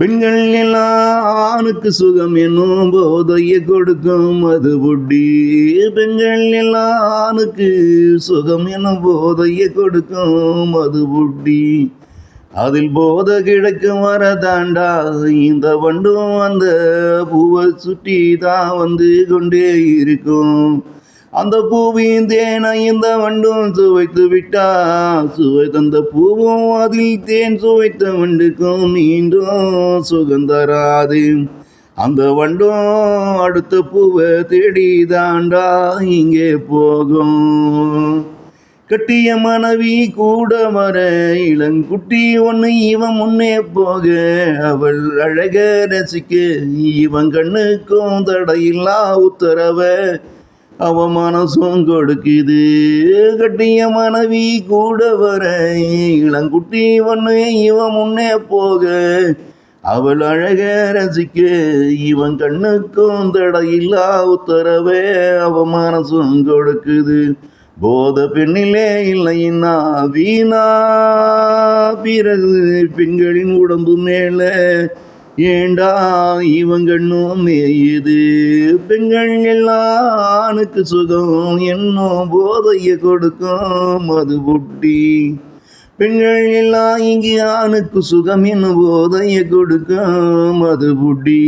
பெண்கள் எல்லாம் ஆணுக்கு சுகம் என்னும் போதைய கொடுக்கும் அது புட்டி. பெண்கள் எல்லாம் ஆணுக்கு சுகம் என்னும் போதைய கொடுக்கும் அது புட்டி. அதில் போத கிடைக்கும் வரதாண்டா இந்த வண்டும் அந்த பூவை சுற்றி தான் வந்து கொண்டே இருக்கும். அந்த பூவின் தேனை இந்த வண்டும் சுவைத்து விட்டா சுவை தந்த பூவும் அதில் தேன் சுவைத்த வண்டுக்கும் மீண்டும் சுகந்தராது. அந்த வண்டும் அடுத்த பூவை தேடி தாண்டா இங்கே போகும். கட்டிய மனைவி கூட வர இளங்குட்டி ஒன்று இவன் முன்னே போக அவள் அழக ரசிக்க இவன் கண்ணுக்கும் தடையில்லா உத்தரவ அவமானம் கொடுக்குது. கட்டிய மனைவி கூட வர இளங்குட்டி ஒன்று இவன் முன்னே போக அவள் அழக ரசிக்க இவன் கண்ணுக்கும் தடையில்லா உத்தரவே அவமானம் கொடுக்குது. போத பெண்ணிலே இல்லைன்னா வீணா பிறகு பெண்களின் உடம்பு மேல ஏண்டா இவன் கண்ணும் மேயுது. பெண்கள் எல்லாம் ஆணுக்கு சுகம் என்னும் போதைய கொடுக்கும் அது புட்டி. பெண்கள் எல்லாம் இங்கே ஆணுக்கு சுகம் என்னும் போதைய கொடுக்கும் அது புட்டி.